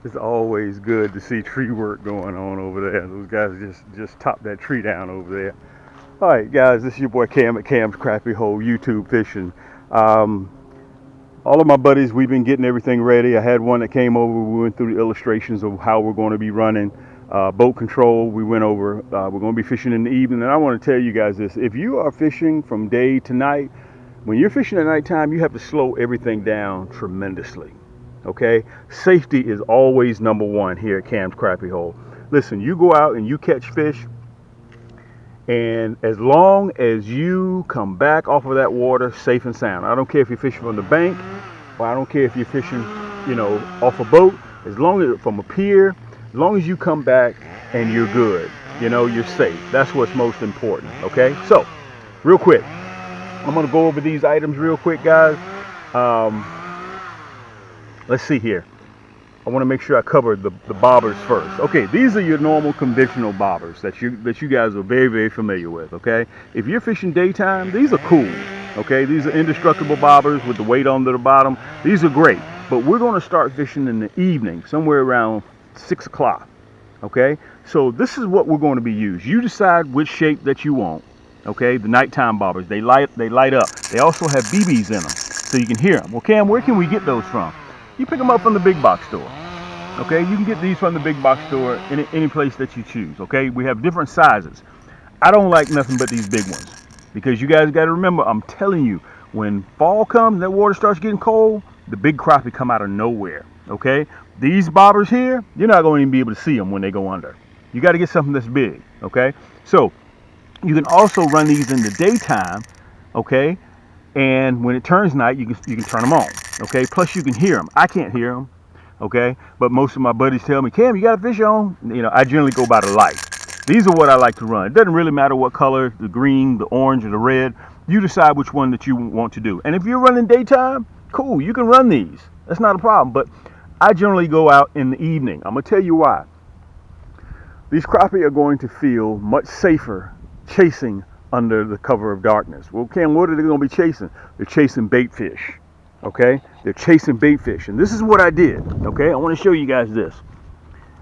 It's always good to see tree work going on over there. Those guys just topped that tree down over there. All right, guys, this is your boy Cam at Cam's Crappie Hole YouTube Fishing. Um, all of my buddies, we've been getting everything ready. I had one that came over. We went through the illustrations of how we're going to be running. Boat control, we went over. We're going to be fishing in the evening. And I want to tell you guys this. If you are fishing from day to night, when you're fishing at nighttime, you have to slow everything down tremendously. Okay? Safety is always number one here at Cam's Crappie Hole. Listen, you go out and you catch fish, and as long as you come back off of that water safe and sound, I don't care if you're fishing from the bank, or I don't care if you're fishing, off a boat, as long as from a pier, as long as you come back and you're good, you're safe. That's what's most important, okay? So, real quick, I'm gonna go over these items real quick, guys. Let's see here. I want to make sure I cover the bobbers first. Okay, these are your normal conventional bobbers that you guys are very, very familiar with, okay? If you're fishing daytime, these are cool, okay? These are indestructible bobbers with the weight on the bottom. These are great, but we're going to start fishing in the evening, somewhere around 6 o'clock, okay? So this is what we're going to be using. You decide which shape that you want, okay? The nighttime bobbers, they light up. They also have BBs in them, so you can hear them. Well, Cam, where can we get those from? You pick them up from the big box store. Okay, you can get these from the big box store any place that you choose. Okay, we have different sizes. I don't like nothing but these big ones, because you guys got to remember, I'm telling you, when fall comes and that water starts getting cold, the big crappie come out of nowhere. Okay, these bobbers here, you're not going to even be able to see them when they go under. You got to get something that's big. Okay, so you can also run these in the daytime. Okay, and when it turns night, you can turn them on. Okay, plus you can hear them. I can't hear them. Okay, but most of my buddies tell me, Cam, you got a fish on? I generally go by the light. These are what I like to run. It doesn't really matter what color, the green, the orange, or the red. You decide which one that you want to do. And if you're running daytime, cool, you can run these. That's not a problem. But I generally go out in the evening. I'm going to tell you why. These crappie are going to feel much safer chasing under the cover of darkness. Well, Cam, what are they going to be chasing? They're chasing bait fish. Okay, they're chasing bait fish, and this is what I did. Okay, I want to show you guys this.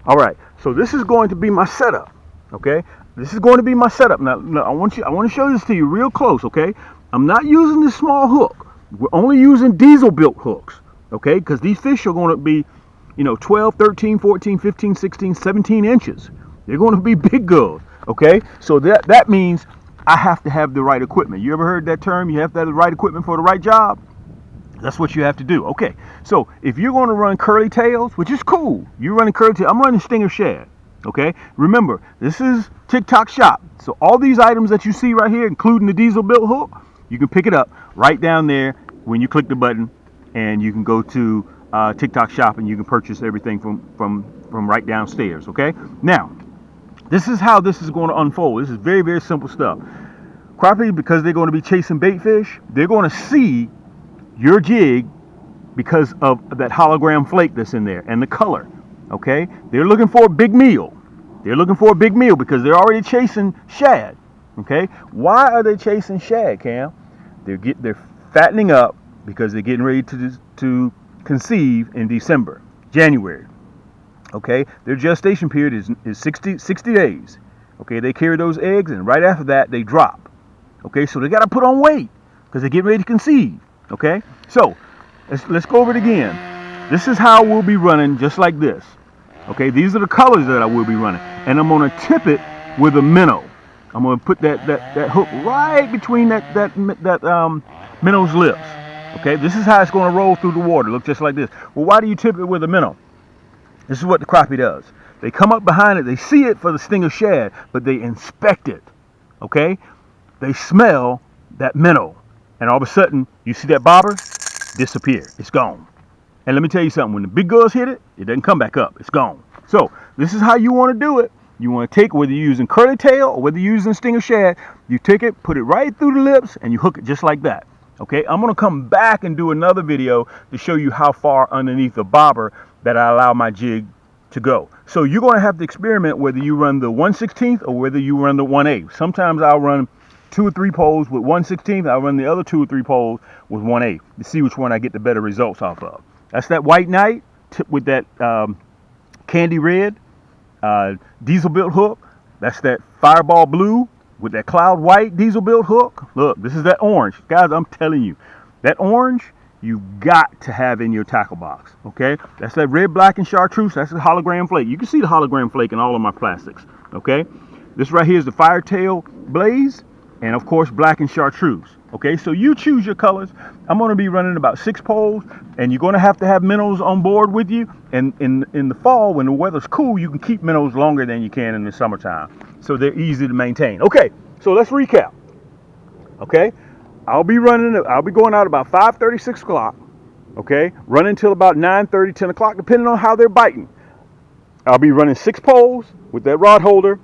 All right, so this is going to be my setup. Okay, this is going to be my setup. Now I want to show this to you real close. Okay, I'm not using this small hook. We're only using diesel built hooks. Okay, because these fish are going to be 12, 13, 14, 15, 16, 17 inches. They're going to be big girls. Okay, so that means I have to have the right equipment. You ever heard that term? You have to have the right equipment for the right job. That's what you have to do. Okay, so if you're going to run curly tails, which is cool, you're running curly tails. I'm running Stinger Shad. Okay, remember, this is TikTok shop. So all these items that you see right here, including the diesel built hook, you can pick it up right down there when you click the button, and you can go to TikTok shop and you can purchase everything from right downstairs. Okay, now this is how this is going to unfold. This is very, very simple stuff. Crappie, because they're going to be chasing bait fish, they're going to see your jig because of that hologram flake that's in there and the color. Okay, they're looking for a big meal. They're looking for a big meal because they're already chasing shad. Okay, why are they chasing shad, Cam? They're fattening up because they're getting ready to conceive in January. Okay, their gestation period is 60 days. Okay, they carry those eggs, and right after that they drop. Okay, so they got to put on weight because they're getting ready to conceive. Okay, so let's go over it again. This is how we'll be running, just like this. Okay, these are the colors that I will be running, and I'm going to tip it with a minnow. I'm going to put that hook right between that minnow's lips. Okay, this is how it's going to roll through the water. Look just like this. Well, why do you tip it with a minnow? This is what the crappie does. They come up behind it. They see it for the Stinger Shad, but they inspect it. Okay, they smell that minnow. And all of a sudden, you see that bobber disappear. It's gone. And let me tell you something. When the big girls hit it, it doesn't come back up. It's gone. So this is how you want to do it. You want to take, whether you're using curly tail or whether you're using Stinger Shad, you take it, put it right through the lips, and you hook it just like that. Okay, I'm going to come back and do another video to show you how far underneath the bobber that I allow my jig to go. So you're going to have to experiment whether you run the 1/16 or whether you run the 1/8. Sometimes I'll run 2 or 3 poles with 1/16. I'll run the other 2 or 3 poles with 1/8 to see which one I get the better results off of. That's that white knight tipped with that candy red, diesel built hook. That's that fireball blue with that cloud white diesel built hook. Look, this is that orange. Guys, I'm telling you, that orange you got to have in your tackle box, okay? That's that red, black, and chartreuse. That's the hologram flake. You can see the hologram flake in all of my plastics, okay? This right here is the firetail blaze, and of course, black and chartreuse, okay? So you choose your colors. I'm gonna be running about 6 poles, and you're gonna have to have minnows on board with you. And in the fall, when the weather's cool, you can keep minnows longer than you can in the summertime. So they're easy to maintain. Okay, so let's recap, okay? I'll be going out about 5:30, 6 o'clock, okay? Running till about 9:30, 10 o'clock, depending on how they're biting. I'll be running 6 poles with that rod holder.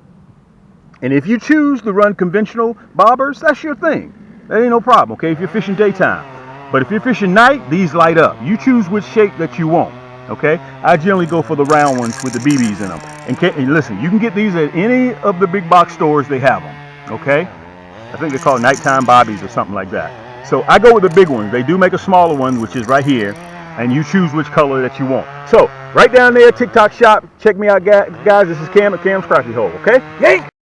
And if you choose to run conventional bobbers, that's your thing. That ain't no problem, okay, if you're fishing daytime. But if you're fishing night, these light up. You choose which shape that you want, okay? I generally go for the round ones with the BBs in them. And listen, you can get these at any of the big box stores. They have them, okay? I think they're called nighttime bobbies or something like that. So I go with the big ones. They do make a smaller one, which is right here, and you choose which color that you want. So right down there, TikTok shop. Check me out, guys. This is Cam at Cam's Crappie Hole, okay? Yaannk!